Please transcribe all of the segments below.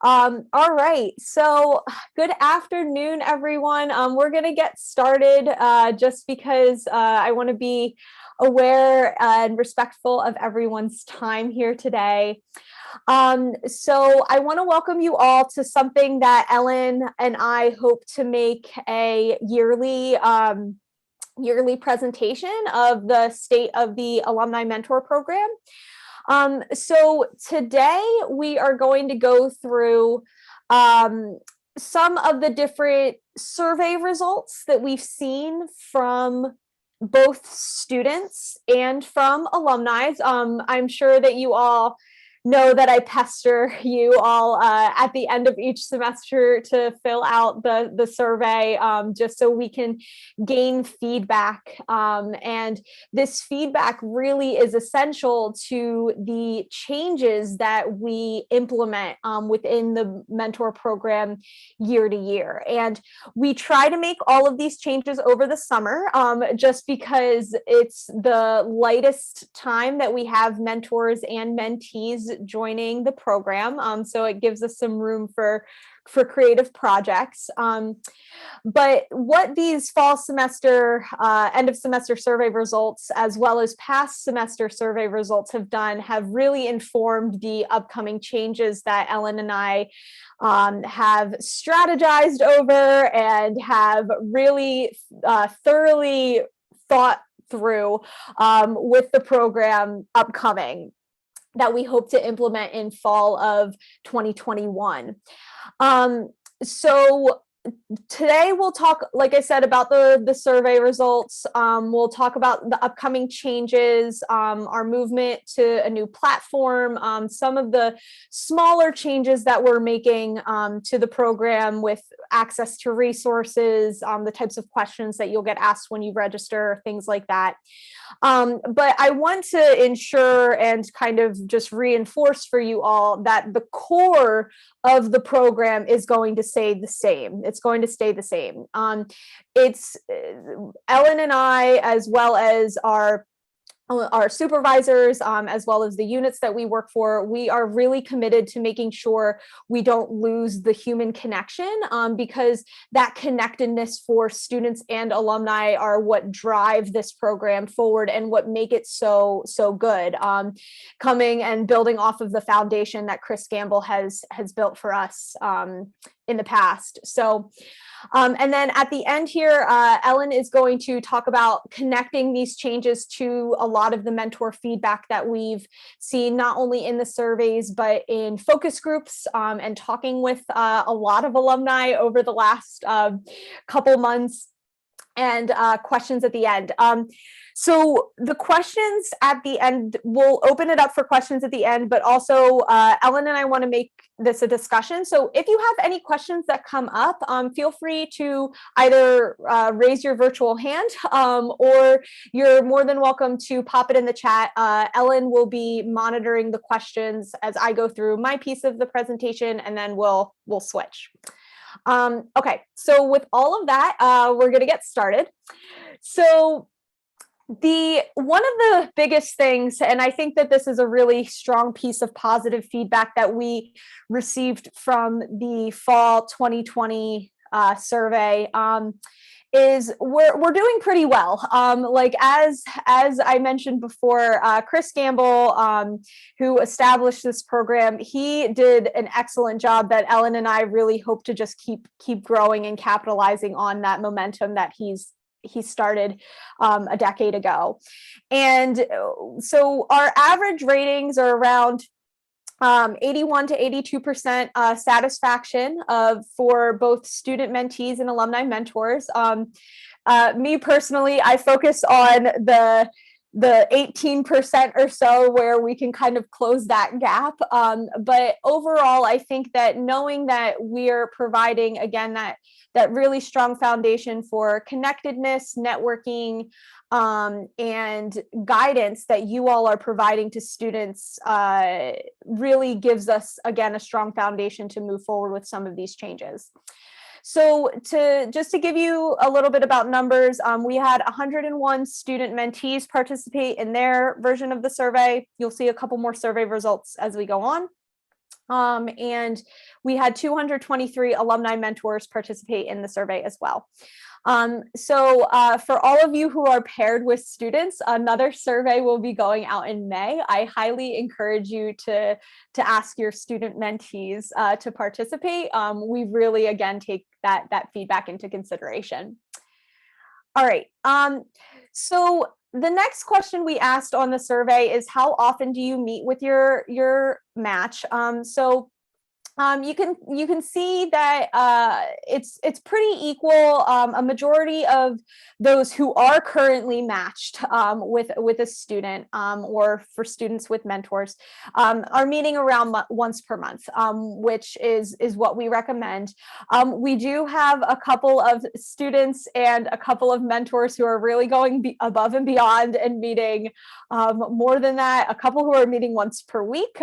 All right, so good afternoon, everyone. We're going to get started just because I want to be aware and respectful of everyone's time here today. So I want to welcome you all to something that Ellen and I hope to make a yearly presentation of the state of the Alumni Mentor Program. So today we are going to go through some of the different survey results that we've seen from both students and from alumni. I'm sure that you all know that I pester you all at the end of each semester to fill out the survey just so we can gain feedback. And this feedback really is essential to the changes that we implement within the mentor program year to year. And we try to make all of these changes over the summer just because it's the lightest time that we have mentors and mentees joining the program. So it gives us some room for creative projects. But what these fall semester, end of semester survey results, as well as past semester survey results have done, have really informed the upcoming changes that Ellen and I have strategized over and have really thoroughly thought through with the program upcoming that we hope to implement in fall of 2021. So today we'll talk, like I said, about the survey results. We'll talk about the upcoming changes, our movement to a new platform, some of the smaller changes that we're making to the program with access to resources, the types of questions that you'll get asked when you register, things like that. But I want to ensure and kind of just reinforce for you all that the core of the program is going to stay the same. It's going to stay the same. It's Ellen and I, as well as our supervisors, as well as the units that we work for, we are really committed to making sure we don't lose the human connection, because that connectedness for students and alumni are what drive this program forward and what make it so good, coming and building off of the foundation that Chris Gamble has built for us in the past. So and then at the end here, Ellen is going to talk about connecting these changes to a lot of the mentor feedback that we've seen, not only in the surveys, but in focus groups, and talking with a lot of alumni over the last couple months, and questions at the end. So the questions at the end, we'll open it up for questions at the end, but also Ellen and I want to make this a discussion. So if you have any questions that come up, feel free to either raise your virtual hand, or you're more than welcome to pop it in the chat. Ellen will be monitoring the questions as I go through my piece of the presentation, and then we'll switch. Okay, so with all of that, we're going to get started. So one of the biggest things, and I think that this is a really strong piece of positive feedback that we received from the fall 2020 survey, is we're doing pretty well. Like as I mentioned before, Chris Gamble, who established this program, he did an excellent job that Ellen and I really hope to just keep growing and capitalizing on that momentum that he started a decade ago. And so our average ratings are around 81 to 82% satisfaction for both student mentees and alumni mentors. Me personally, I focus on the 18% or so where we can kind of close that gap. But overall, I think that knowing that we're providing, again, that really strong foundation for connectedness, networking, and guidance that you all are providing to students really gives us, again, a strong foundation to move forward with some of these changes. So just to give you a little bit about numbers, we had 101 student mentees participate in their version of the survey. You'll see a couple more survey results as we go on. And we had 223 alumni mentors participate in the survey as well. So for all of you who are paired with students, another survey will be going out in May. I highly encourage you to ask your student mentees to participate. We really, again, take that feedback into consideration. All right. So the next question we asked on the survey is, how often do you meet with your match? You can see that it's pretty equal. A majority of those who are currently matched with a student or for students with mentors are meeting around once per month, which is what we recommend. We do have a couple of students and a couple of mentors who are really going above and beyond and meeting more than that. A couple who are meeting once per week,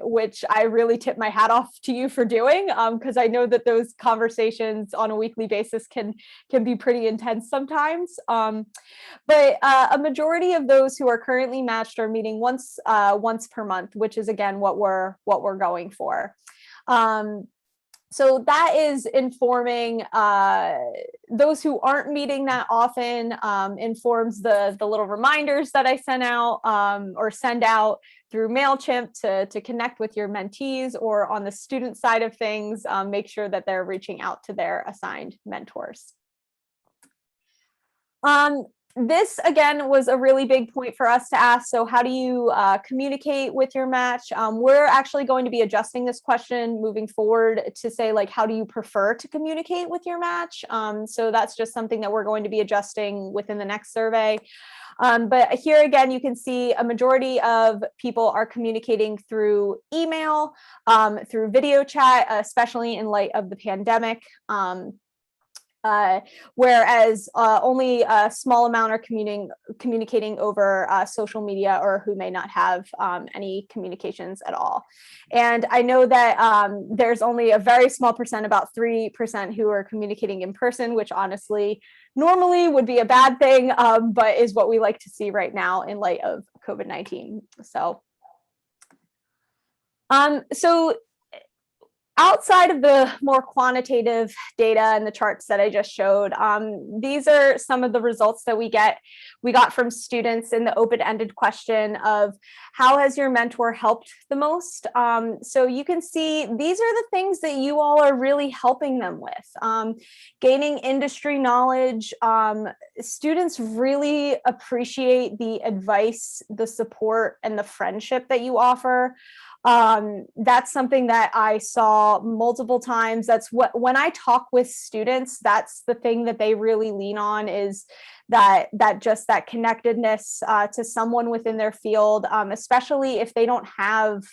which I really tip my hat off to you for doing, because I know that those conversations on a weekly basis can be pretty intense sometimes. But a majority of those who are currently matched are meeting once per month, which is again what we're going for. So that is informing those who aren't meeting that often, informs the little reminders that I send out or send out through MailChimp to connect with your mentees, or on the student side of things, make sure that they're reaching out to their assigned mentors. This, again, was a really big point for us to ask. So how do you communicate with your match? We're actually going to be adjusting this question moving forward to say, like, how do you prefer to communicate with your match? So that's just something that we're going to be adjusting within the next survey. But here again, you can see a majority of people are communicating through email, through video chat, especially in light of the pandemic. Whereas only a small amount are communicating over social media, or who may not have any communications at all. And I know that there's only a very small percent, about 3%, who are communicating in person, which honestly normally would be a bad thing, but is what we like to see right now in light of COVID-19. So outside of the more quantitative data and the charts that I just showed, these are some of the results that we got from students in the open-ended question of, how has your mentor helped the most? So you can see these are the things that you all are really helping them with. Gaining industry knowledge. Students really appreciate the advice, the support, and the friendship that you offer. That's something that I saw multiple times. That's when I talk with students, that's the thing that they really lean on, is that connectedness to someone within their field, especially if they don't have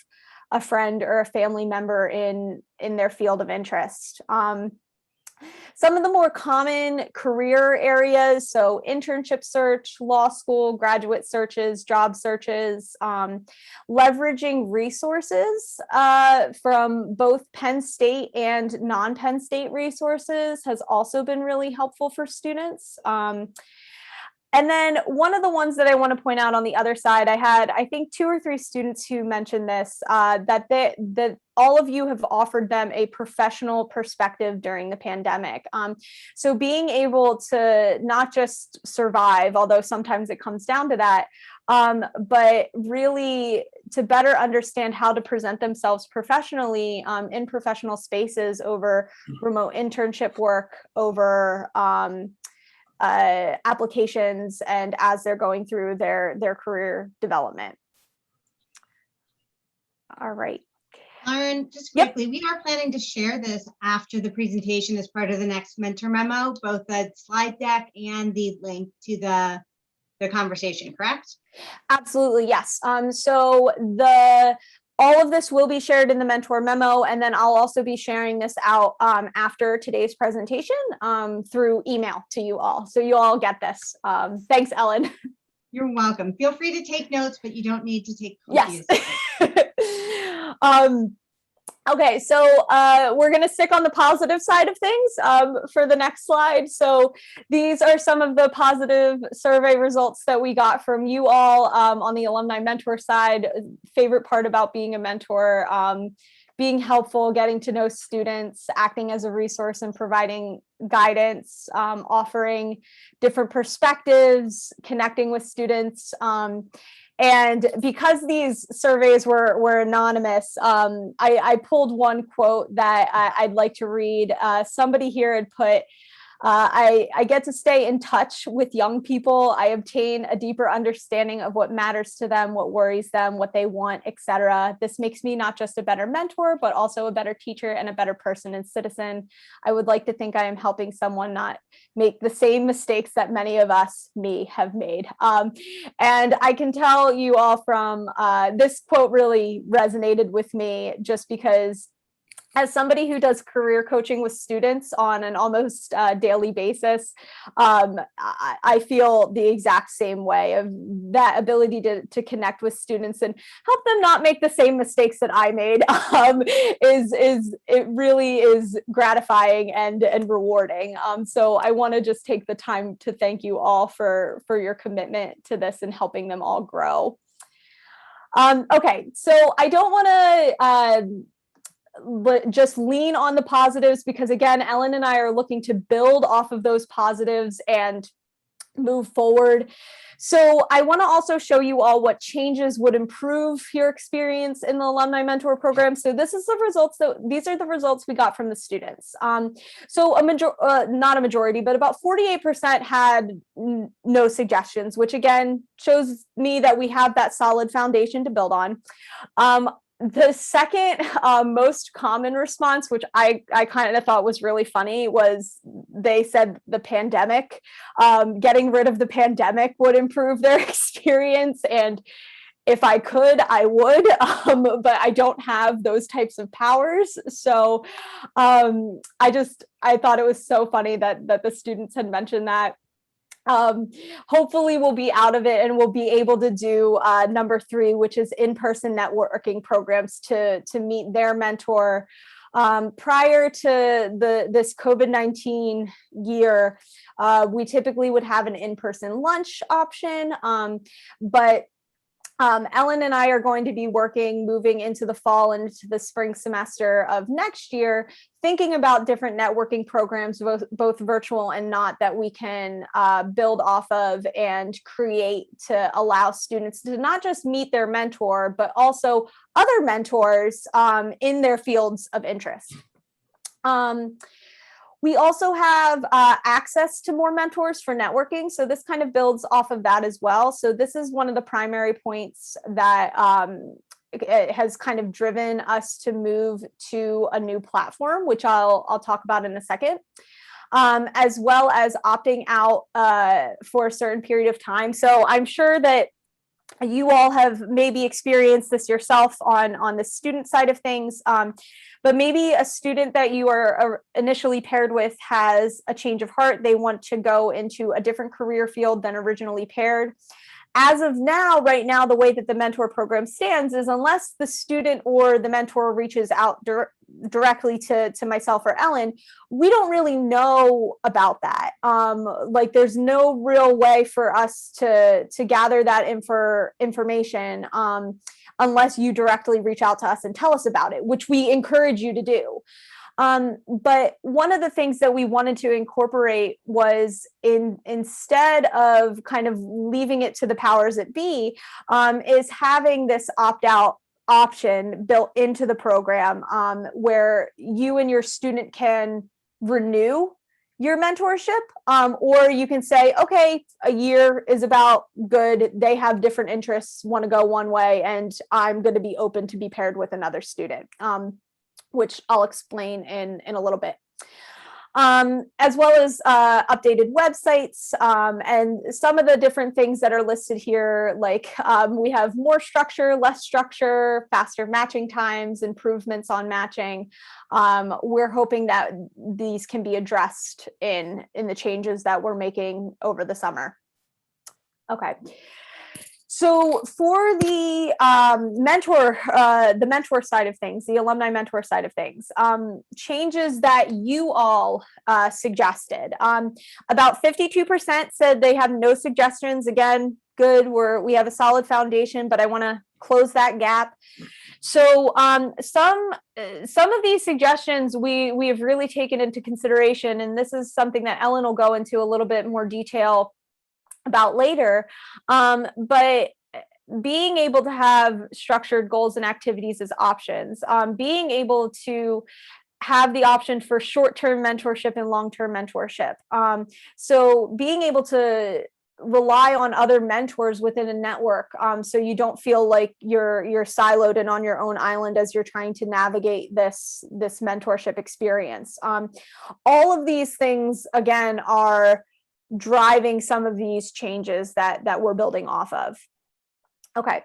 a friend or a family member in their field of interest. Some of the more common career areas, so internship search, law school, graduate searches, job searches, leveraging resources from both Penn State and non-Penn State resources has also been really helpful for students. And then one of the ones that I want to point out on the other side, I had, I think, 2 or 3 students who mentioned this, that all of you have offered them a professional perspective during the pandemic. So being able to not just survive, although sometimes it comes down to that, but really to better understand how to present themselves professionally in professional spaces, over remote internship work, over applications, and as they're going through their career development. All right. Lauren, just quickly, we are planning to share this after the presentation as part of the next mentor memo, both the slide deck and the link to the conversation, correct? Absolutely, yes. So all of this will be shared in the mentor memo, and then I'll also be sharing this out after today's presentation through email to you all. So you all get this. Thanks, Ellen. You're welcome. Feel free to take notes, but you don't need to take copious. Yes. Okay, so we're going to stick on the positive side of things for the next slide. So these are some of the positive survey results that we got from you all on the alumni mentor side. Favorite part about being a mentor, being helpful, getting to know students, acting as a resource and providing guidance, offering different perspectives, connecting with students. And because these surveys were anonymous, I pulled one quote that I'd like to read. Somebody here had put, I get to stay in touch with young people. I obtain a deeper understanding of what matters to them, what worries them, what they want, etc. This makes me not just a better mentor, but also a better teacher and a better person and citizen. I would like to think I am helping someone not make the same mistakes that many of us, have made. And I can tell you all from this quote really resonated with me, just because as somebody who does career coaching with students on an almost daily basis, I feel the exact same way, of that ability to connect with students and help them not make the same mistakes that I made. It really is gratifying and rewarding. So I want to just take the time to thank you all for your commitment to this and helping them all grow. Okay, so I don't want to just lean on the positives, because again, Ellen and I are looking to build off of those positives and move forward. So I want to also show you all what changes would improve your experience in the Alumni Mentor Program. So these are the results we got from the students. So not a majority, but about 48% had no suggestions, which again shows me that we have that solid foundation to build on. The second most common response, which I kind of thought was really funny, was they said the pandemic. Getting rid of the pandemic would improve their experience. And if I could, I would, but I don't have those types of powers. So I thought it was so funny that the students had mentioned that. Hopefully we'll be out of it and we'll be able to do number 3, which is in-person networking programs to meet their mentor. Prior to this COVID-19 year, we typically would have an in-person lunch option, but Ellen and I are going to be moving into the fall and into the spring semester of next year, thinking about different networking programs, both virtual and not, that we can build off of and create to allow students to not just meet their mentor, but also other mentors in their fields of interest. We also have access to more mentors for networking. So this kind of builds off of that as well. So this is one of the primary points that it has kind of driven us to move to a new platform, which I'll talk about in a second, as well as opting out for a certain period of time. So I'm sure that you all have maybe experienced this yourself on the student side of things, but maybe a student that you are initially paired with has a change of heart. They want to go into a different career field than originally paired. As of now, right now, the way that the mentor program stands is, unless the student or the mentor reaches out directly to myself or Ellen, we don't really know about that. Like, there's no real way for us to gather that information unless you directly reach out to us and tell us about it, which we encourage you to do. But one of the things that we wanted to incorporate was, instead of kind of leaving it to the powers that be, is having this opt-out option built into the program, where you and your student can renew your mentorship, or you can say, okay, a year is about good. They have different interests, want to go one way, and I'm going to be open to be paired with another student. Which I'll explain in a little bit, as well as updated websites, and some of the different things that are listed here, like we have more structure, less structure, faster matching times, improvements on matching. We're hoping that these can be addressed in the changes that we're making over the summer. Okay. So for the mentor side of things, the alumni mentor side of things, changes that you all suggested. About 52% said they have no suggestions. Again, good. We have a solid foundation, but I want to close that gap. So some of these suggestions we have really taken into consideration, and this is something that Ellen will go into a little bit more detail about later. But being able to have structured goals and activities as options, being able to have the option for short-term mentorship and long-term mentorship. So being able to rely on other mentors within a network, so you don't feel like you're siloed and on your own island as you're trying to navigate this mentorship experience. All of these things, again, are driving some of these changes that we're building off of. Okay.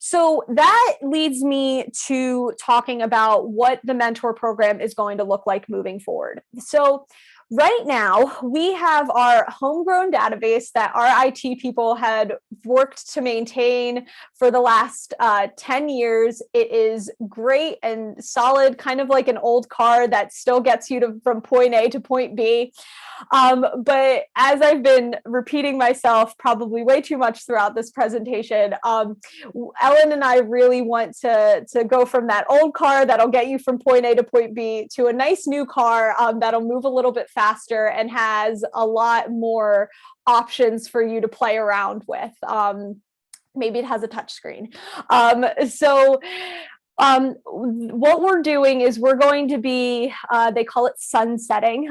So that leads me to talking about what the mentor program is going to look like moving forward. So right now, we have our homegrown database that our IT people had worked to maintain for the last 10 years. It is great and solid, kind of like an old car that still gets you from point A to point B. But as I've been repeating myself probably way too much throughout this presentation, Ellen and I really want to go from that old car that'll get you from point A to point B to a nice new car that'll move a little bit faster and has a lot more options for you to play around with. Maybe it has a touch screen. What we're doing is we're going to be, they call it sunsetting.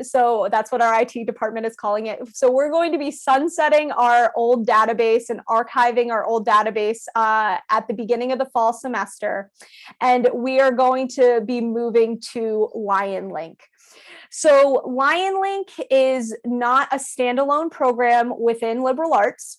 So that's what our IT department is calling it. So we're going to be sunsetting our old database and archiving our old database at the beginning of the fall semester. And we are going to be moving to Lionlink. So Lionlink is not a standalone program within liberal arts.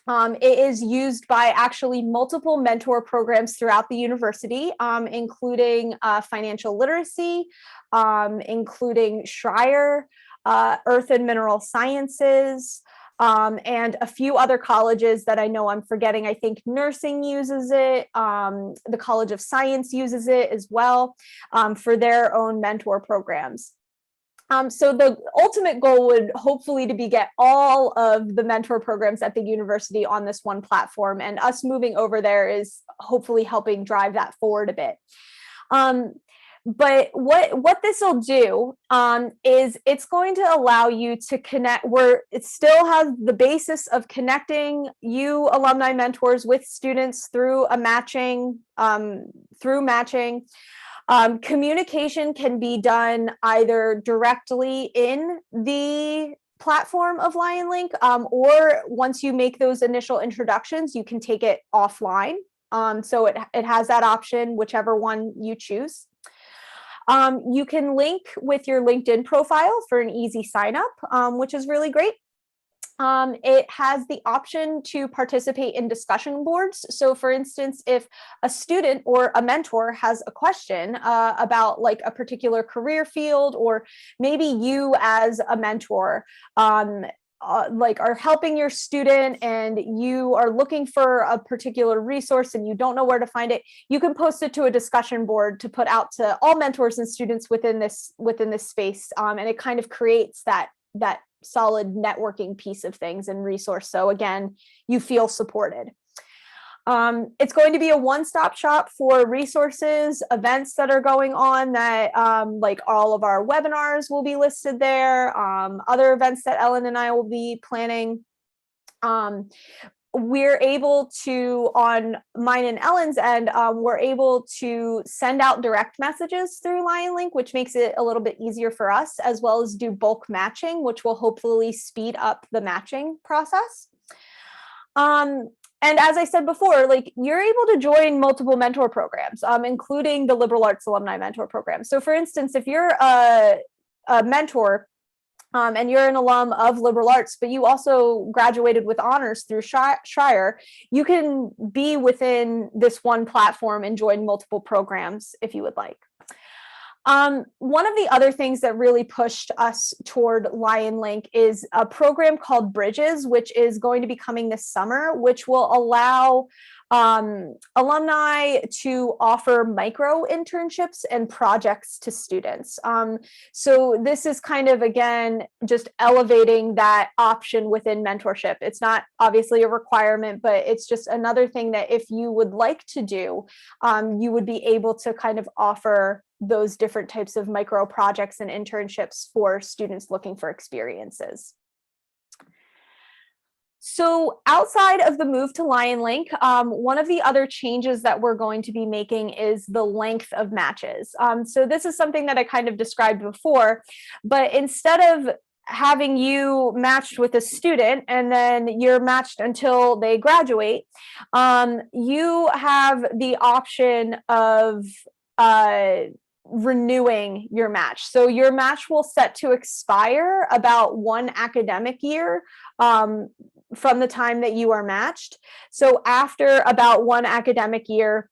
It is used by actually multiple mentor programs throughout the university, including financial literacy, including Schreier, Earth and Mineral Sciences, and a few other colleges that I know I'm forgetting. I think nursing uses it. The College of Science uses it as well for their own mentor programs. So the ultimate goal would hopefully to be get all of the mentor programs at the university on this one platform, and us moving over there is hopefully helping drive that forward a bit. But what this will do is it's going to allow you to connect where it still has the basis of connecting you alumni mentors with students through a matching, communication can be done either directly in the platform of Lionlink, or once you make those initial introductions, you can take it offline. So it has that option, whichever one you choose. You can link with your LinkedIn profile for an easy sign up, which is really great. It has the option to participate in discussion boards. So for instance, if a student or a mentor has a question about like a particular career field, or maybe you as a mentor like are helping your student and you are looking for a particular resource and you don't know where to find it, you can post it to a discussion board to put out to all mentors and students within this space. And it kind of creates that solid networking piece of things and resource. So again, you feel supported. It's going to be a one-stop shop for resources, events that are going on that like all of our webinars will be listed there, other events that Ellen and I will be planning. We're able to, on mine and Ellen's end, we're able to send out direct messages through Lionlink, which makes it a little bit easier for us, as well as do bulk matching, which will hopefully speed up the matching process. And as I said before, like you're able to join multiple mentor programs, including the liberal arts alumni mentor program. So for instance, if you're a mentor and you're an alum of liberal arts, but you also graduated with honors through Schreier, you can be within this one platform and join multiple programs if you would like. One of the other things that really pushed us toward Lionlink is a program called Bridges, which is going to be coming this summer, which will allow alumni to offer micro internships and projects to students. So this is kind of, again, just elevating that option within mentorship. It's not obviously a requirement, but it's just another thing that if you would like to do, you would be able to kind of offer those different types of micro projects and internships for students looking for experiences. So outside of the move to Lionlink, one of the other changes that we're going to be making is the length of matches. So this is something that I kind of described before, but instead of having you matched with a student and then you're matched until they graduate, you have the option of renewing your match. So your match will set to expire about one academic year from the time that you are matched. So after about one academic year,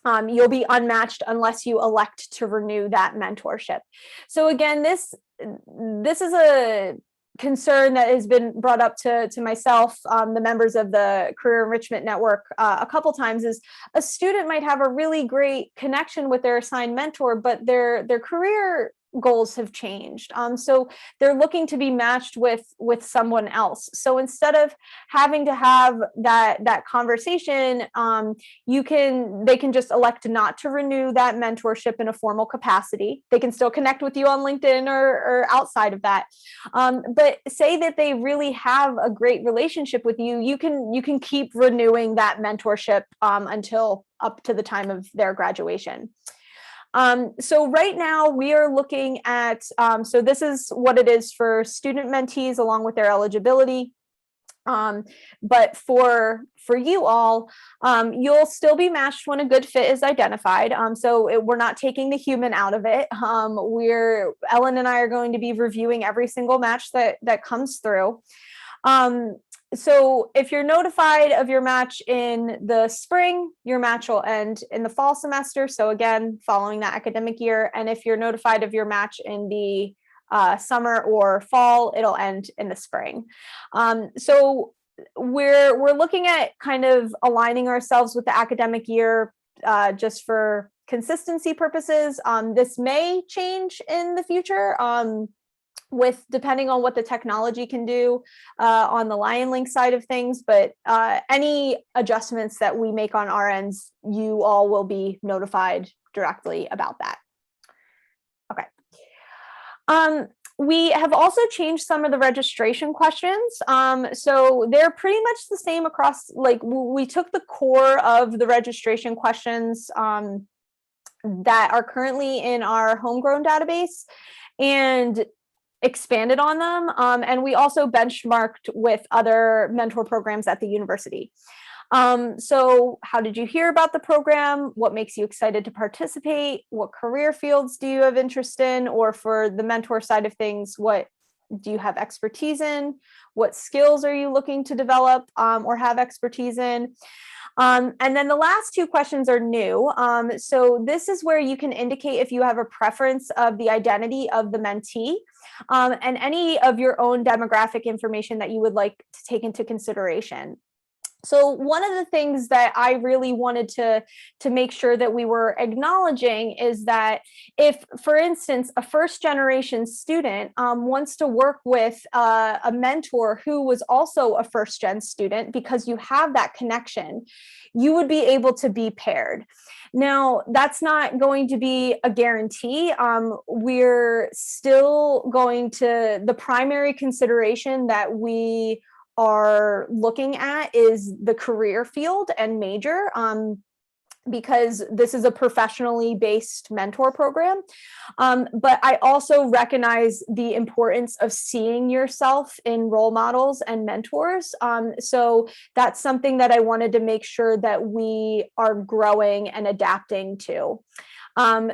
you'll be unmatched unless you elect to renew that mentorship. So again, this is a concern that has been brought up to myself, the members of the Career Enrichment Network, a couple times. Is a student might have a really great connection with their assigned mentor, but their career goals have changed. So they're looking to be matched with someone else. So instead of having to have that conversation, they can just elect not to renew that mentorship in a formal capacity. They can still connect with you on LinkedIn or outside of that. But say that they really have a great relationship with you, you can keep renewing that mentorship until up to the time of their graduation. So right now we are looking at, so this is what it is for student mentees along with their eligibility. But for you all, you'll still be matched when a good fit is identified. We're not taking the human out of it. Ellen and I are going to be reviewing every single match that comes through. So if you're notified of your match in the spring, your match will end in the fall semester. So again, following that academic year. And if you're notified of your match in the summer or fall, it'll end in the spring. So we're looking at kind of aligning ourselves with the academic year just for consistency purposes. This may change in the future. Depending on what the technology can do on the Lionlink side of things, but any adjustments that we make on our ends, you all will be notified directly about that. Okay. We have also changed some of the registration questions. So they're pretty much the same across, like we took the core of the registration questions that are currently in our homegrown database and expanded on them. And we also benchmarked with other mentor programs at the university. So how did you hear about the program? What makes you excited to participate? What career fields do you have interest in? Or for the mentor side of things, what do you have expertise in? What skills are you looking to develop or have expertise in? And then the last two questions are new. So this is where you can indicate if you have a preference of the identity of the mentee and any of your own demographic information that you would like to take into consideration. So one of the things that I really wanted to make sure that we were acknowledging is that if, for instance, a first generation student wants to work with a mentor who was also a first gen student, because you have that connection, you would be able to be paired. Now, that's not going to be a guarantee. We're still going to, the primary consideration that we are looking at is the career field and major, because this is a professionally based mentor program. But I also recognize the importance of seeing yourself in role models and mentors. So that's something that I wanted to make sure that we are growing and adapting to.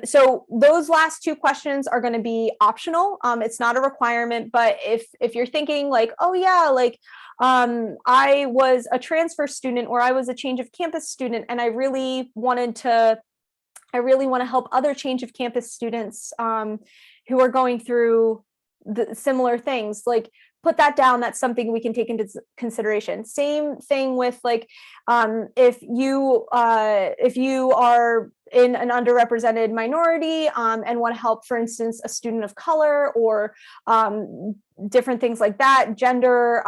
So those last two questions are going to be optional. It's not a requirement, but if you're thinking like, oh yeah, like I was a transfer student or I was a change of campus student and I really wanted to I really want to help other change of campus students who are going through the similar things. Like, put that down. That's something we can take into consideration. Same thing with like, if you are in an underrepresented minority and want to help, for instance, a student of color or different things like that, gender,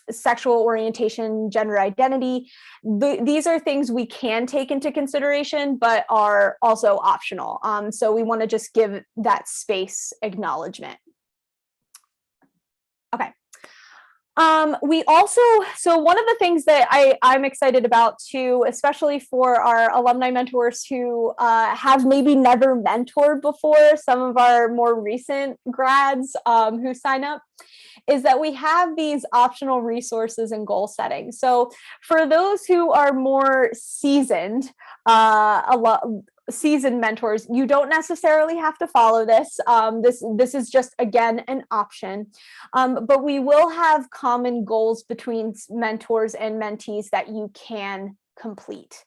sexual orientation, gender identity. These are things we can take into consideration, but are also optional. So we want to just give that space acknowledgement. Okay. We also, so one of the things that I'm excited about too, especially for our alumni mentors who have maybe never mentored before, some of our more recent grads who sign up, is that we have these optional resources and goal setting. So for those who are more seasoned, seasoned mentors, you don't necessarily have to follow this. This is just, again, an option. But we will have common goals between mentors and mentees that you can complete.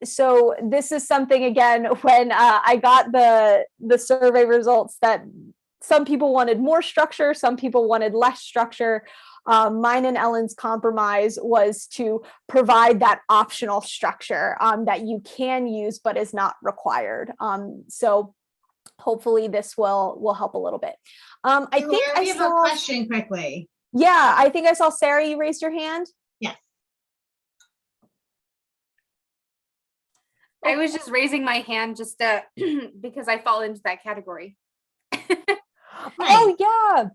So this is something, again, when I got the survey results, that some people wanted more structure, some people wanted less structure. Mine and Ellen's compromise was to provide that optional structure that you can use but is not required. So hopefully this will help a little bit. I think I have saw a question quickly. Yeah, I think I saw Sarah, you raised your hand. Yes. I was just raising my hand just because I fall into that category. Oh yeah.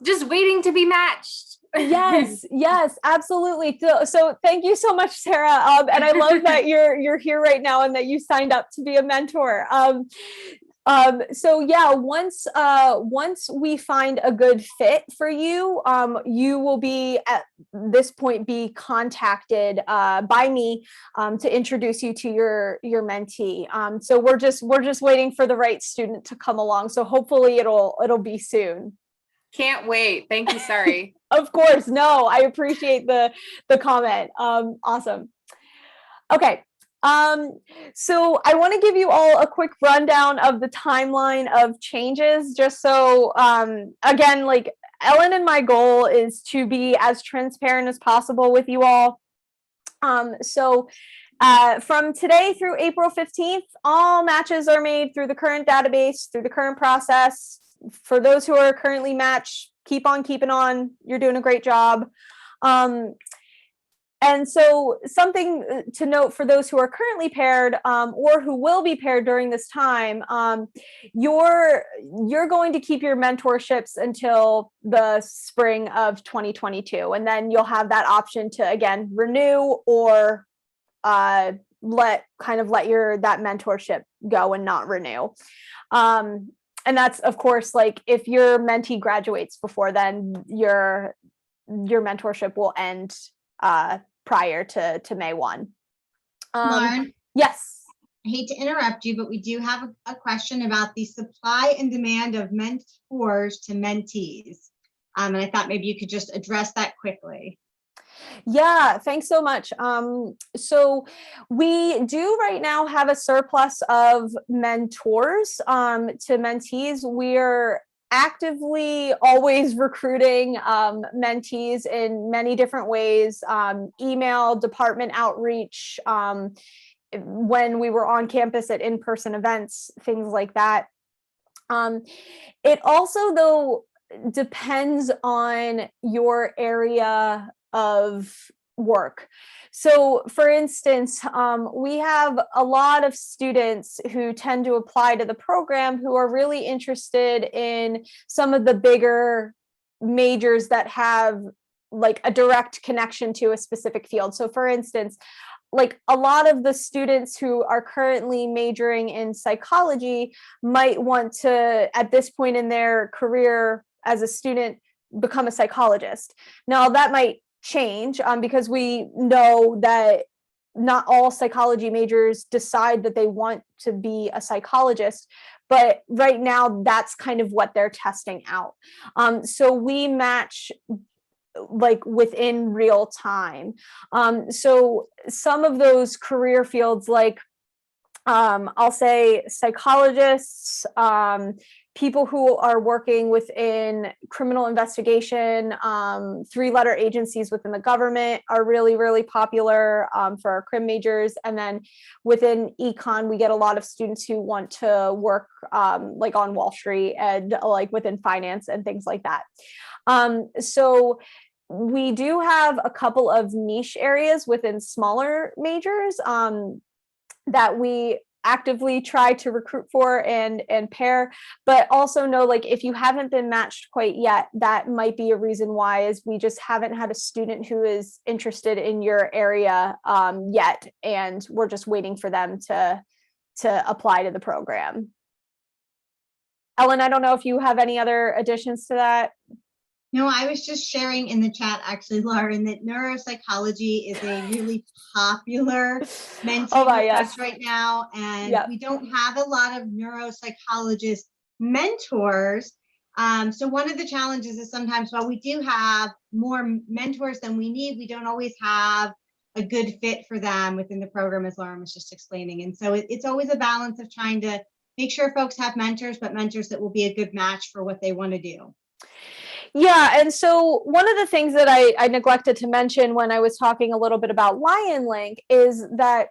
Just waiting to be matched. Yes, yes, absolutely. So thank you so much, Sarah. And I love that you're here right now and that you signed up to be a mentor. So yeah, once we find a good fit for you, you will be at this point be contacted by me to introduce you to your mentee. So we're just waiting for the right student to come along. So hopefully it'll be soon. Can't wait. Thank you. Sorry. Of course. No, I appreciate the comment. Awesome. Okay. So I want to give you all a quick rundown of the timeline of changes, just so, again, like Ellen and my goal is to be as transparent as possible with you all. So from today through April 15th, all matches are made through the current database, through the current process. For those who are currently matched, keep on keeping on. You're doing a great job. And so something to note for those who are currently paired or who will be paired during this time, you're going to keep your mentorships until the spring of 2022. And then you'll have that option to, again, renew or let that mentorship go and not renew. And that's, of course, like if your mentee graduates before then, your mentorship will end prior to May 1. Lauren? Yes. I hate to interrupt you, but we do have a question about the supply and demand of mentors to mentees. And I thought maybe you could just address that quickly. Yeah, thanks so much. So we do right now have a surplus of mentors to mentees. We're actively always recruiting mentees in many different ways, email, department outreach, when we were on campus at in-person events, things like that. It also, though, depends on your area of work. So for instance, we have a lot of students who tend to apply to the program who are really interested in some of the bigger majors that have like a direct connection to a specific field. So for instance, like a lot of the students who are currently majoring in psychology might want to, at this point in their career as a student, become a psychologist. Now that might change because we know that not all psychology majors decide that they want to be a psychologist, but right now that's kind of what they're testing out. So we match like within real time. So some of those career fields like I'll say psychologists, people who are working within criminal investigation, 3-letter agencies within the government are really, really popular for our crim majors. And then within econ, we get a lot of students who want to work like on Wall Street and like within finance and things like that. So we do have a couple of niche areas within smaller majors that we actively try to recruit for and pair, but also know, like, if you haven't been matched quite yet, that might be a reason why, is we just haven't had a student who is interested in your area yet, and we're just waiting for them to apply to the program. Ellen, I don't know if you have any other additions to that. No, I was just sharing in the chat, actually, Lauren, that neuropsychology is a really popular mentee request right now. And we don't have a lot of neuropsychologist mentors. So one of the challenges is sometimes while we do have more mentors than we need, we don't always have a good fit for them within the program, as Lauren was just explaining. And so it's always a balance of trying to make sure folks have mentors, but mentors that will be a good match for what they want to do. Yeah, and so one of the things that I neglected to mention when I was talking a little bit about Lionlink is that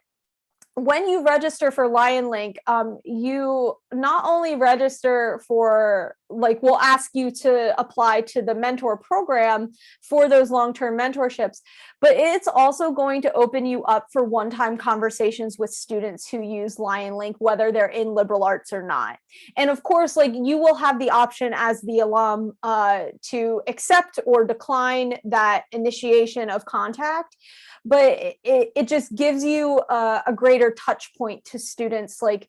when you register for Lionlink, you not only register for, like, we'll ask you to apply to the mentor program for those long-term mentorships, but it's also going to open you up for one-time conversations with students who use Lionlink, whether they're in liberal arts or not. And of course, like, you will have the option as the alum to accept or decline that initiation of contact, but it just gives you a greater touch point to students. Like,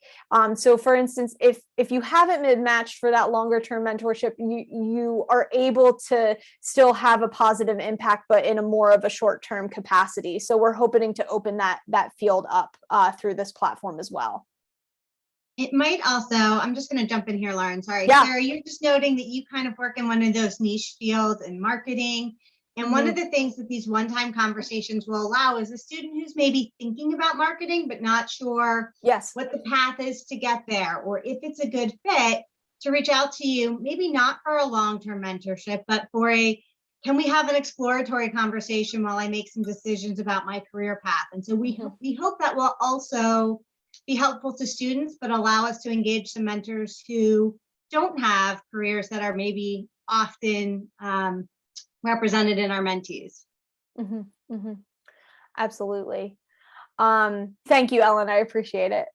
so for instance, if you haven't been matched for that longer term mentorship, you are able to still have a positive impact, but in a more of a short term capacity. So we're hoping to open that field up through this platform as well. It might also, I'm just going to jump in here, Lauren. Sorry, yeah. Sarah, you're just noting that you kind of work in one of those niche fields in marketing. And one of the things that these one-time conversations will allow is a student who's maybe thinking about marketing, but not sure what the path is to get there, or if it's a good fit, to reach out to you, maybe not for a long-term mentorship, but for can we have an exploratory conversation while I make some decisions about my career path? And so we hope that will also be helpful to students, but allow us to engage some mentors who don't have careers that are maybe often represented in our mentees. Absolutely. Thank you, Ellen. I appreciate it.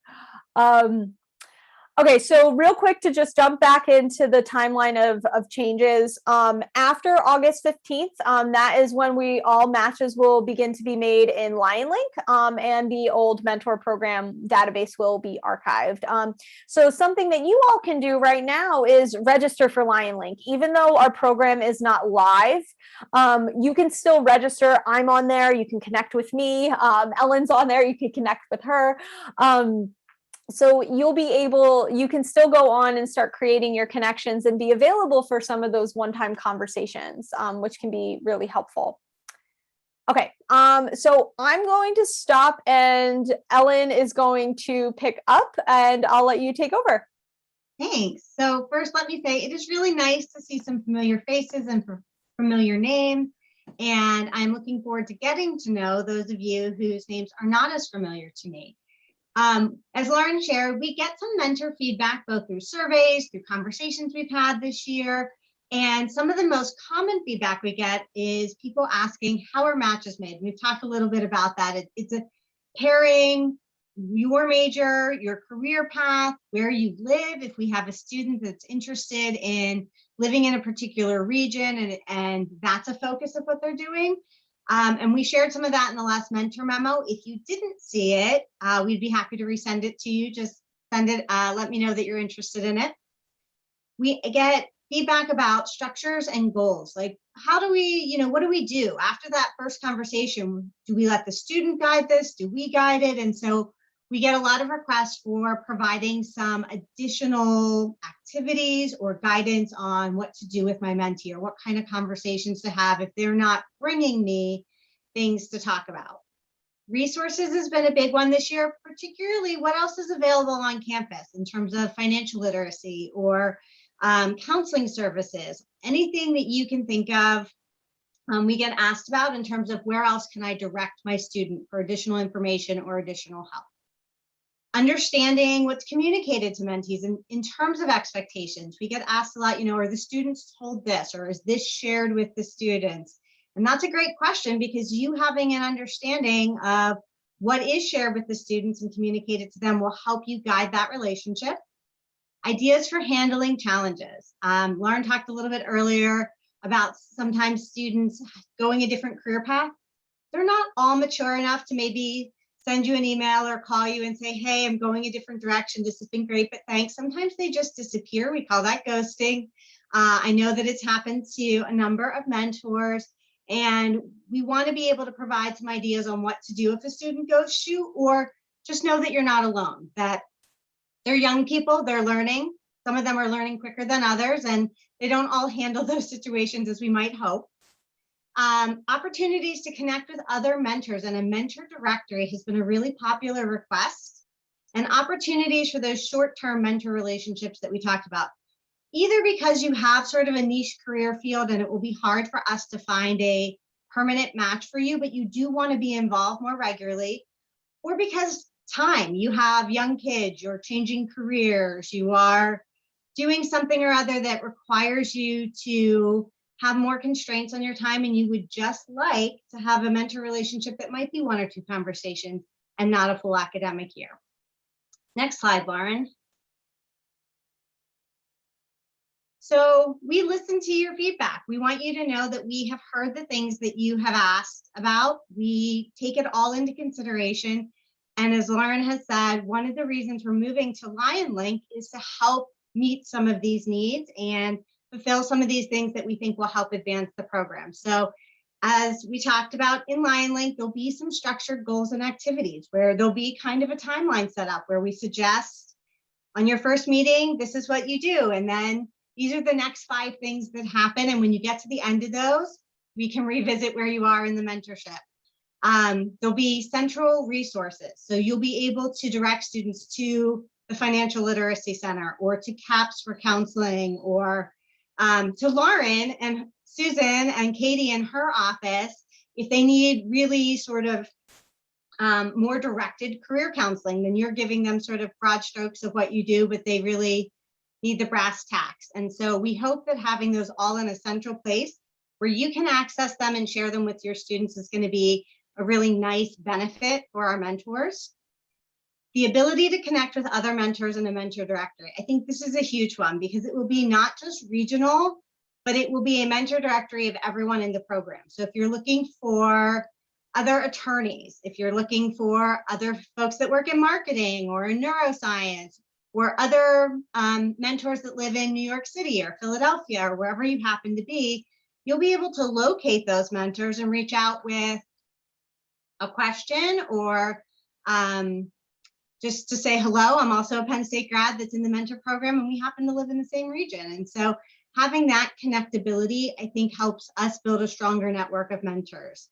Okay, so real quick to just jump back into the timeline of changes. After August 15th, that is when all matches will begin to be made in Lionlink, and the old mentor program database will be archived. So something that you all can do right now is register for Lionlink. Even though our program is not live, you can still register. I'm on there. You can connect with me. Ellen's on there. You can connect with her. So you can still go on and start creating your connections and be available for some of those one-time conversations, which can be really helpful. Okay, so I'm going to stop and Ellen is going to pick up and I'll let you take over. Thanks. So first, let me say it is really nice to see some familiar faces and familiar names. And I'm looking forward to getting to know those of you whose names are not as familiar to me. As Lauren shared, we get some mentor feedback, both through surveys, through conversations we've had this year. And some of the most common feedback we get is people asking how are matches made. We've talked a little bit about that. It's a pairing your major, your career path, where you live. If we have a student that's interested in living in a particular region and that's a focus of what they're doing. And we shared some of that in the last mentor memo. If you didn't see it, we'd be happy to resend it to you. Just send it, let me know that you're interested in it. We get feedback about structures and goals. Like, how do we, what do we do after that first conversation? Do we let the student guide this? Do we guide it? And so we get a lot of requests for providing some additional activities or guidance on what to do with my mentee, or what kind of conversations to have if they're not bringing me things to talk about. Resources has been a big one this year, particularly what else is available on campus in terms of financial literacy or counseling services, anything that you can think of. We get asked about in terms of where else can I direct my student for additional information or additional help. Understanding what's communicated to mentees in terms of expectations. We get asked a lot, are the students told this, or is this shared with the students? And that's a great question, because you having an understanding of what is shared with the students and communicated to them will help you guide that relationship. Ideas for handling challenges. Lauren talked a little bit earlier about sometimes students going a different career path. They're not all mature enough to maybe send you an email or call you and say, hey, I'm going a different direction. This has been great, but thanks. Sometimes they just disappear. We call that ghosting. I know that it's happened to a number of mentors, and we want to be able to provide some ideas on what to do if a student ghosts you, or just know that you're not alone, that they're young people, they're learning. Some of them are learning quicker than others, and they don't all handle those situations as we might hope. Opportunities to connect with other mentors, and a mentor directory has been a really popular request, and opportunities for those short-term mentor relationships that we talked about, either because you have sort of a niche career field and it will be hard for us to find a permanent match for you, but you do want to be involved more regularly, or because you have young kids, you're changing careers, you are doing something or other that requires you to have more constraints on your time, and you would just like to have a mentor relationship that might be 1 or 2 conversations and not a full academic year. Next slide, Lauren. So we listen to your feedback. We want you to know that we have heard the things that you have asked about. We take it all into consideration. And as Lauren has said, one of the reasons we're moving to Lionlink is to help meet some of these needs and fulfill some of these things that we think will help advance the program. So as we talked about in Lionlink, there'll be some structured goals and activities where there'll be kind of a timeline set up where we suggest on your first meeting, this is what you do. And then these are the next 5 things that happen. And when you get to the end of those, we can revisit where you are in the mentorship. There'll be central resources. So you'll be able to direct students to the Financial Literacy Center, or to CAPS for counseling, or to Lauren and Susan and Katie in her office if they need really sort of more directed career counseling. Then you're giving them sort of broad strokes of what you do, but they really need the brass tacks. And so we hope that having those all in a central place where you can access them and share them with your students is going to be a really nice benefit for our mentors. The ability to connect with other mentors in a mentor directory. I think this is a huge one, because it will be not just regional, but it will be a mentor directory of everyone in the program. So if you're looking for other attorneys, if you're looking for other folks that work in marketing or in neuroscience, or other mentors that live in New York City or Philadelphia or wherever you happen to be, you'll be able to locate those mentors and reach out with a question, or just to say hello. I'm also a Penn State grad that's in the mentor program, and we happen to live in the same region. And so having that connectability, I think, helps us build a stronger network of mentors.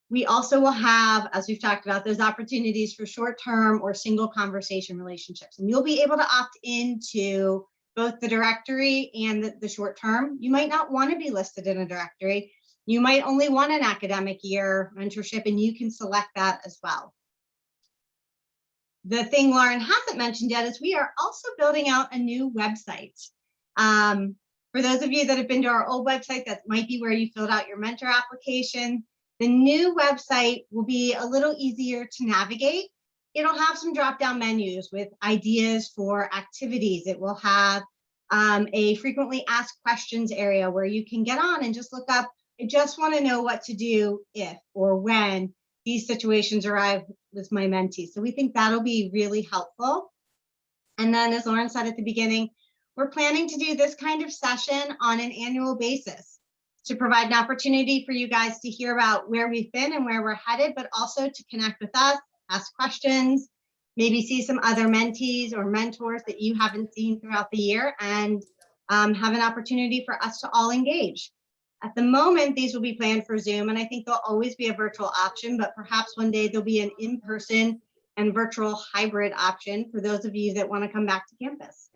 We also will have, as we've talked about, those opportunities for short-term or single conversation relationships. And you'll be able to opt into both the directory and the short-term. You might not want to be listed in a directory. You might only want an academic year mentorship, and you can select that as well. The thing Lauren hasn't mentioned yet is we are also building out a new website. For those of you that have been to our old website, that might be where you filled out your mentor application. The new website will be a little easier to navigate. It'll have some drop-down menus with ideas for activities. It will have a frequently asked questions area where you can get on and just look up, I just want to know what to do if or when these situations arrive with my mentees. So we think that'll be really helpful. And then, as Lauren said at the beginning, we're planning to do this kind of session on an annual basis to provide an opportunity for you guys to hear about where we've been and where we're headed, but also to connect with us, ask questions, maybe see some other mentees or mentors that you haven't seen throughout the year, and have an opportunity for us to all engage. At the moment, these will be planned for Zoom, and I think there'll always be a virtual option, but perhaps one day there'll be an in-person and virtual hybrid option for those of you that want to come back to campus.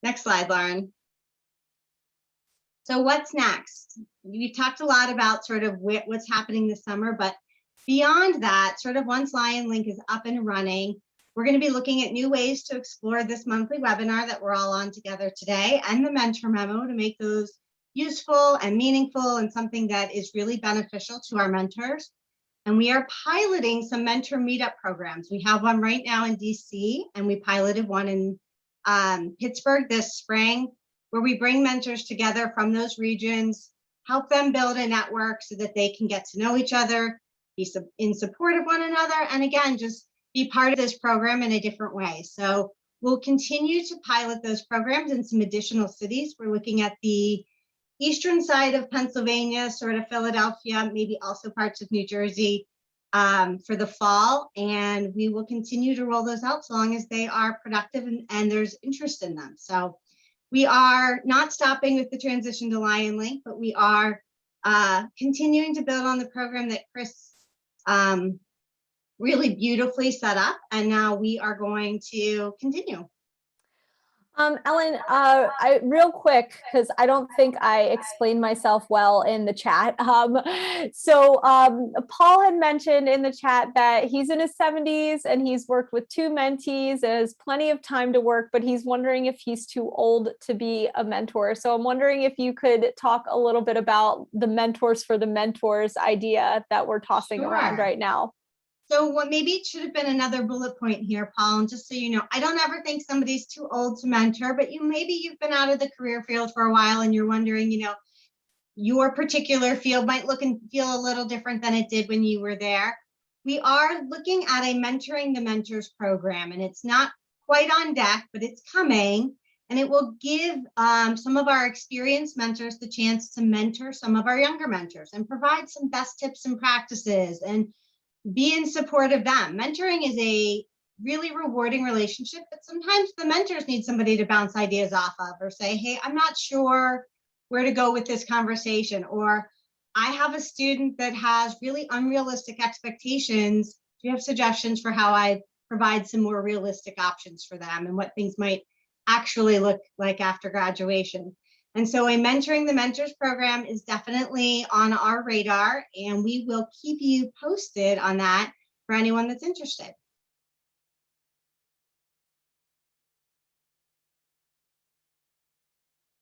Next slide, Lauren. So what's next? We've talked a lot about sort of what's happening this summer, but beyond that, sort of once Lionlink is up and running, we're going to be looking at new ways to explore this monthly webinar that we're all on together today and the mentor memo to make those useful and meaningful and something that is really beneficial to our mentors. And we are piloting some mentor meetup programs. We have one right now in DC, and we piloted one in Pittsburgh this spring, where we bring mentors together from those regions, help them build a network so that they can get to know each other, be in support of one another, and again, just be part of this program in a different way. So we'll continue to pilot those programs in some additional cities. We're looking at the eastern side of Pennsylvania, sort of Philadelphia, maybe also parts of New Jersey for the fall. And we will continue to roll those out so long as they are productive and there's interest in them. So we are not stopping with the transition to Lionlink, but we are continuing to build on the program that Chris really beautifully set up. And now we are going to continue. Ellen, real quick, because I don't think I explained myself well in the chat. Paul had mentioned in the chat that he's in his 70s and he's worked with 2 mentees and has plenty of time to work, but he's wondering if he's too old to be a mentor. So I'm wondering if you could talk a little bit about the mentors for the mentors idea that we're tossing around right now. So what maybe it should have been another bullet point here, Paul, and just so you know, I don't ever think somebody's too old to mentor, but maybe you've been out of the career field for a while and you're wondering, your particular field might look and feel a little different than it did when you were there. We are looking at a Mentoring the Mentors program, and it's not quite on deck, but it's coming, and it will give some of our experienced mentors the chance to mentor some of our younger mentors and provide some best tips and practices and be in support of them. Mentoring is a really rewarding relationship, but sometimes the mentors need somebody to bounce ideas off of or say, hey, I'm not sure where to go with this conversation, or I have a student that has really unrealistic expectations. Do you have suggestions for how I provide some more realistic options for them and what things might actually look like after graduation? And so a Mentoring the Mentors program is definitely on our radar, and we will keep you posted on that for anyone that's interested.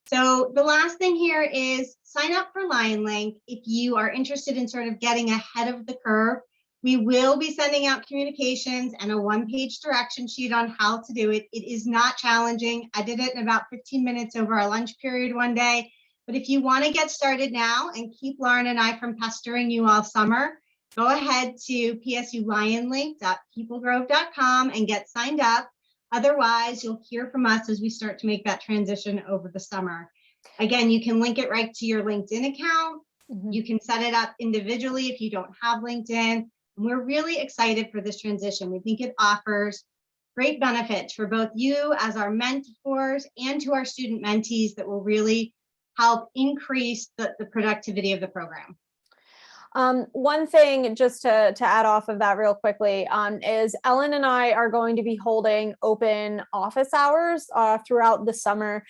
So the last thing here is sign up for Lionlink if you are interested in sort of getting ahead of the curve. We will be sending out communications and a one-page direction sheet on how to do it. It is not challenging. I did it in about 15 minutes over our lunch period one day. But if you want to get started now and keep Lauren and I from pestering you all summer, go ahead to psulionlink.peoplegrove.com and get signed up. Otherwise, you'll hear from us as we start to make that transition over the summer. Again, you can link it right to your LinkedIn account. You can set it up individually if you don't have LinkedIn. We're really excited for this transition. We think it offers great benefits for both you as our mentors and to our student mentees that will really help increase the productivity of the program. One thing just to add off of that real quickly is Ellen and I are going to be holding open office hours throughout the summer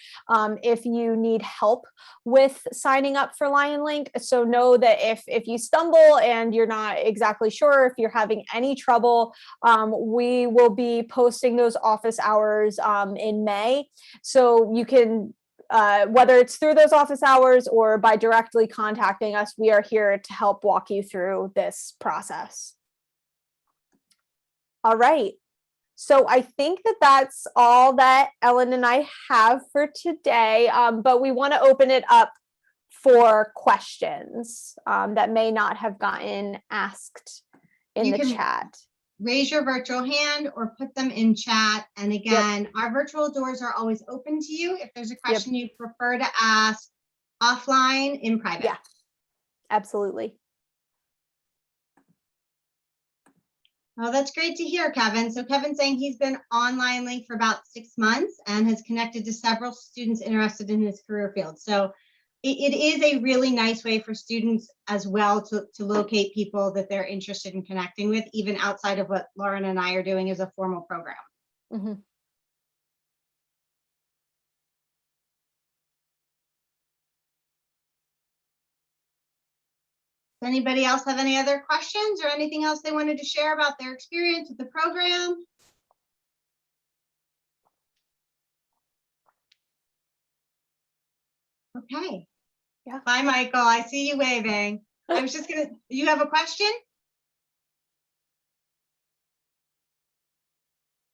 if you need help with signing up for Lionlink. So know that if you stumble and you're not exactly sure, if you're having any trouble, we will be posting those office hours in May. So you can whether it's through those office hours or by directly contacting us, we are here to help walk you through this process. All right. So I think that that's all that Ellen and I have for today, but we want to open it up for questions that may not have gotten asked in the chat. Raise your virtual hand or put them in chat. And again, our virtual doors are always open to you if there's a question you prefer to ask offline in private. Yeah, absolutely. Well, that's great to hear, Kevin. So Kevin's saying he's been on Lionlink for about 6 months and has connected to several students interested in his career field. So it is a really nice way for students as well to locate people that they're interested in connecting with, even outside of what Lauren and I are doing as a formal program. Mhm. Does anybody else have any other questions or anything else they wanted to share about their experience with the program? Okay. Yeah. Bye, Michael. I see you waving. I was just gonna, you have a question?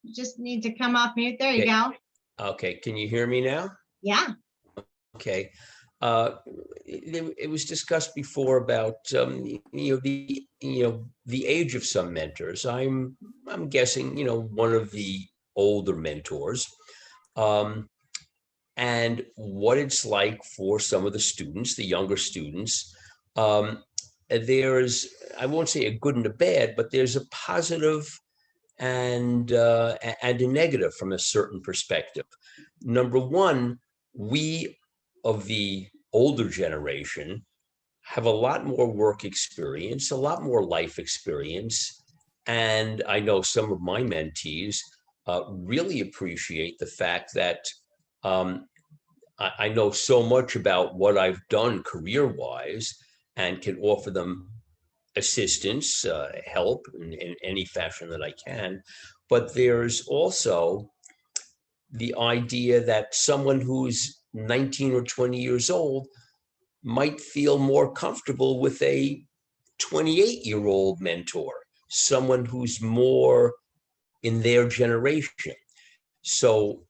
You just need to come off mute. There you Okay. go. Okay, can you hear me now? Yeah. Okay. It was discussed before about the age of some mentors. I'm guessing one of the older mentors, and what it's like for some of the students, the younger students. There's, I won't say a good and a bad, but there's a positive and a negative from a certain perspective. Number one, we of the older generation have a lot more work experience, a lot more life experience. And I know some of my mentees really appreciate the fact that I know so much about what I've done career-wise and can offer them assistance, help in any fashion that I can. But there's also the idea that someone who's 19 or 20 years old might feel more comfortable with a 28-year-old mentor, someone who's more in their generation. So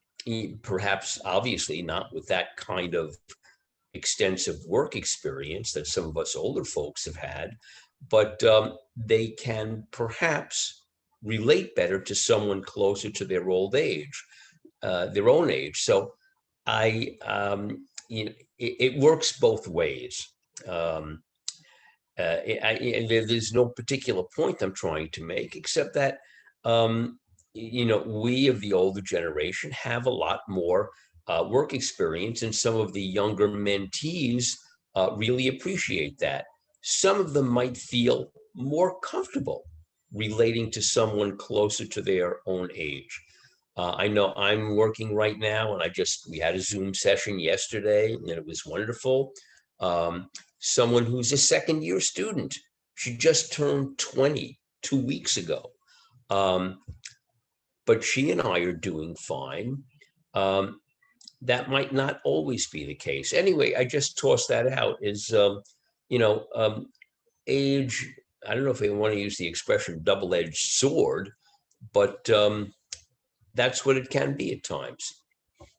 perhaps, obviously, not with that kind of extensive work experience that some of us older folks have had, but they can perhaps relate better to someone closer to their old age, their own age. So it works both ways. There's no particular point I'm trying to make, except that we of the older generation have a lot more work experience, and some of the younger mentees really appreciate that. Some of them might feel more comfortable relating to someone closer to their own age. I know I'm working right now, and we had a Zoom session yesterday, and it was wonderful. Someone who's a second-year student. She just turned 20 2 weeks ago. But she and I are doing fine. That might not always be the case. Anyway, I just tossed that out as, age, I don't know if I want to use the expression double-edged sword, but that's what it can be at times.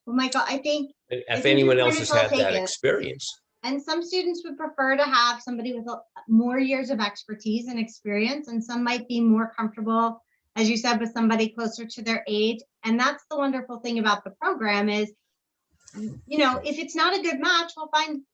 Well, Michael, I think If you're anyone else pretty has well had that taken. experience. And some students would prefer to have somebody with more years of expertise and experience, and some might be more comfortable, as you said, with somebody closer to their age. And that's the wonderful thing about the program is, if it's not a good match,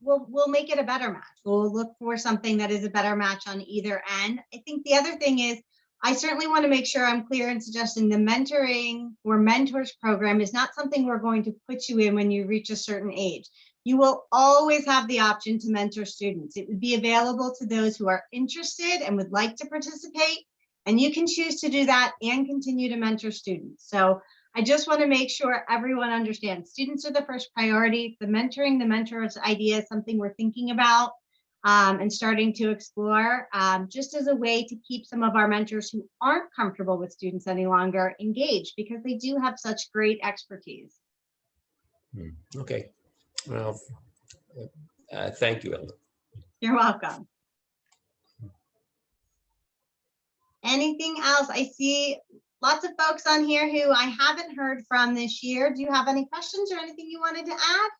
we'll make it a better match. We'll look for something that is a better match on either end. I think the other thing is, I certainly want to make sure I'm clear in suggesting the mentoring or mentors program is not something we're going to put you in when you reach a certain age. You will always have the option to mentor students. It would be available to those who are interested and would like to participate, and you can choose to do that and continue to mentor students. So I just want to make sure everyone understands students are the first priority. The mentoring, the mentors idea is something we're thinking about and starting to explore, just as a way to keep some of our mentors who aren't comfortable with students any longer engaged, because they do have such great expertise. Okay. Well, thank you, Ellen. You're welcome. Anything else? I see lots of folks on here who I haven't heard from this year. Do you have any questions or anything you wanted to add?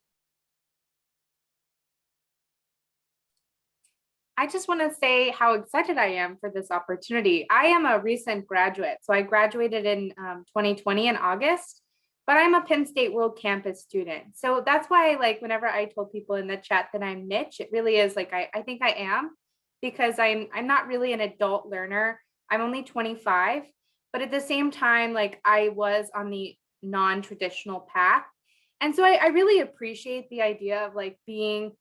I just want to say how excited I am for this opportunity. I am a recent graduate. So I graduated in 2020 in August, but I'm a Penn State World Campus student. So that's why, like, whenever I told people in the chat that I'm niche, it really is like, I think I am, because I'm not really an adult learner. I'm only 25, but at the same time, like, I was on the non-traditional path. And so I really appreciate the idea of like being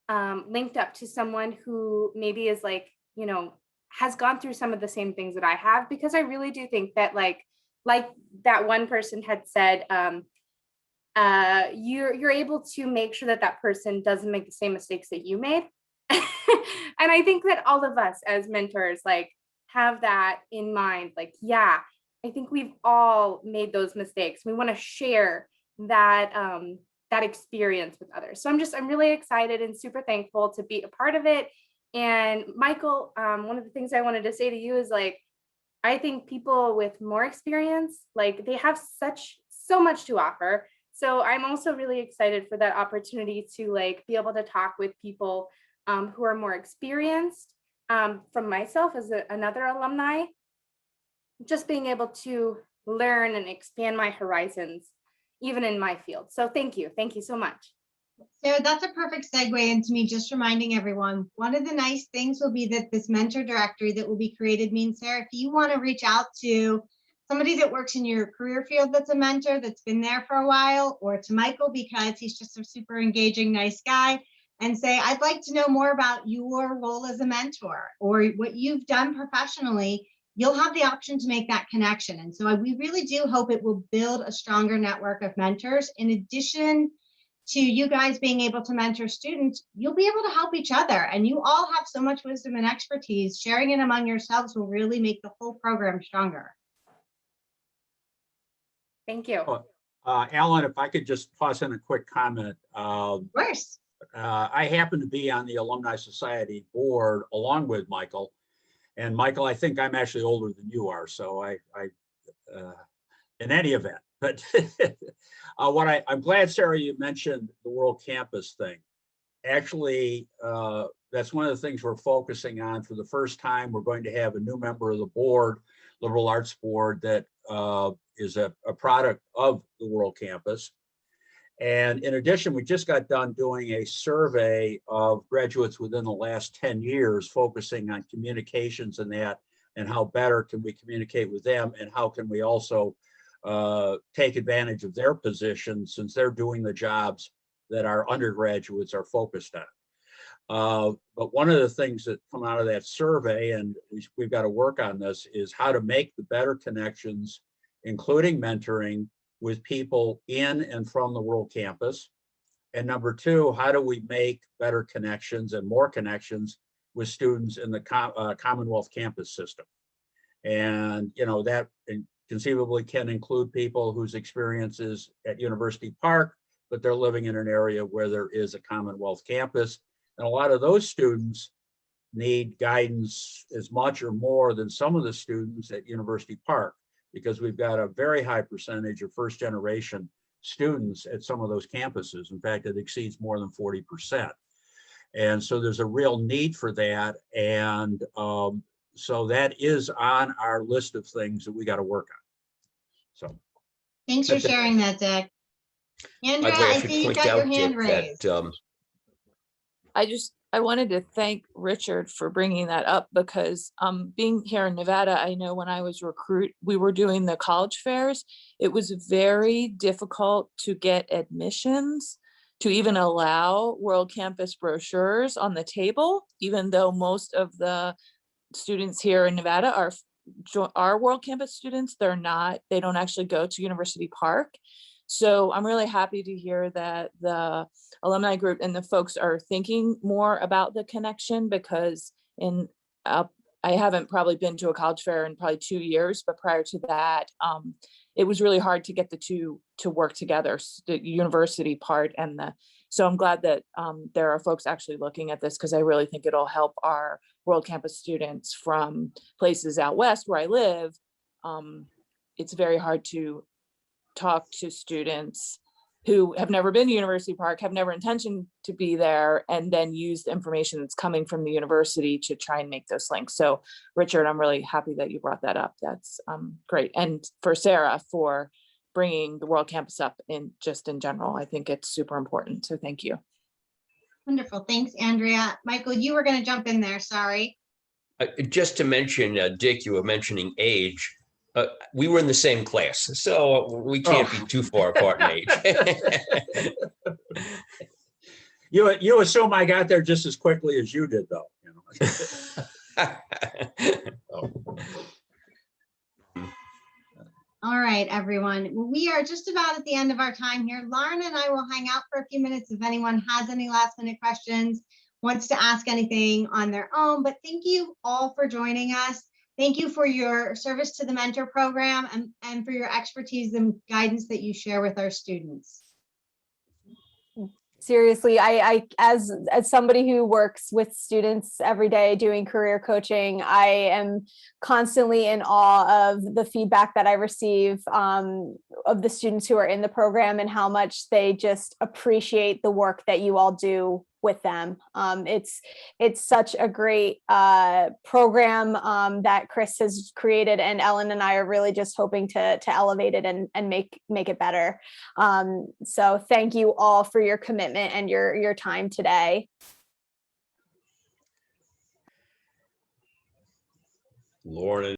linked up to someone who maybe is like, you know, has gone through some of the same things that I have, because I really do think that like that one person had said, you're able to make sure that that person doesn't make the same mistakes that you made. And I think that all of us as mentors like have that in mind, like, yeah, I think we've all made those mistakes. We want to share that that experience with others. So I'm really excited and super thankful to be a part of it. And Michael, one of the things I wanted to say to you is like, I think people with more experience, like they have so much to offer. So I'm also really excited for that opportunity to like be able to talk with people who are more experienced. From myself as another alumni, just being able to learn and expand my horizons, even in my field. So thank you so much. So that's a perfect segue into me just reminding everyone, one of the nice things will be that this mentor directory that will be created means, Sarah, if you want to reach out to somebody that works in your career field that's a mentor that's been there for a while, or to Michael because he's just a super engaging, nice guy, and say, I'd like to know more about your role as a mentor or what you've done professionally, you'll have the option to make that connection. And so we really do hope it will build a stronger network of mentors. In addition to you guys being able to mentor students, you'll be able to help each other. And you all have so much wisdom and expertise. Sharing it among yourselves will really make the whole program stronger. Thank you. Alan, if I could just toss in a quick comment. Of course. I happen to be on the Alumni Society board along with Michael. And Michael, I think I'm actually older than you are. So in any event, but I'm glad, Sarah, you mentioned the World Campus thing. Actually, that's one of the things we're focusing on. For the first time, we're going to have a new member of the board, Liberal Arts Board, that is a product of the World Campus. And in addition, we just got done doing a survey of graduates within the last 10 years, focusing on communications and that, and how better can we communicate with them, and how can we also take advantage of their position since they're doing the jobs that our undergraduates are focused on. But one of the things that come out of that survey, and we've got to work on this, is how to make the better connections, including mentoring with people in and from the World Campus. And number two, how do we make better connections and more connections with students in the Commonwealth campus system? And, you know, that conceivably can include people whose experiences at University Park, but they're living in an area where there is a Commonwealth campus. And a lot of those students need guidance as much or more than some of the students at University Park, because we've got a very high percentage of first generation students at some of those campuses. In fact, it exceeds more than 40%. And so there's a real need for that. And so that is on our list of things that we got to work on. So thanks for sharing that, Dick. Andrea, I see you've got your hand raised. I wanted to thank Richard for bringing that up, because being here in Nevada, I know when I was we were doing the college fairs, it was very difficult to get admissions to even allow World Campus brochures on the table, even though most of the students here in Nevada are World Campus students. They don't actually go to University Park. So I'm really happy to hear that the alumni group and the folks are thinking more about the connection, because I haven't probably been to a college fair in probably 2 years, but prior to that, it was really hard to get the two to work together, the university part and so I'm glad that there are folks actually looking at this, because I really think it'll help our World Campus students from places out west where I live. It's very hard to talk to students who have never been to University Park, have never intention to be there, and then use the information that's coming from the university to try and make those links. So Richard, I'm really happy that you brought that up. That's great. And for Sarah for bringing the World Campus up in general, I think it's super important. So thank you. Wonderful. Thanks, Andrea. Michael, you were going to jump in there. Sorry. Just to mention, Dick, you were mentioning age. We were in the same class, so we can't be too far apart in age. You assume I got there just as quickly as you did, though. You know? Oh. All right, everyone. Well, we are just about at the end of our time here. Lauren and I will hang out for a few minutes if anyone has any last minute questions, wants to ask anything on their own. But thank you all for joining us. Thank you for your service to the mentor program and for your expertise and guidance that you share with our students. Seriously, I as somebody who works with students every day doing career coaching, I am constantly in awe of the feedback that I receive of the students who are in the program and how much they just appreciate the work that you all do with them. It's such a great program that Chris has created, and Ellen and I are really just hoping to elevate it and make it better. So thank you all for your commitment and your time today. Lauren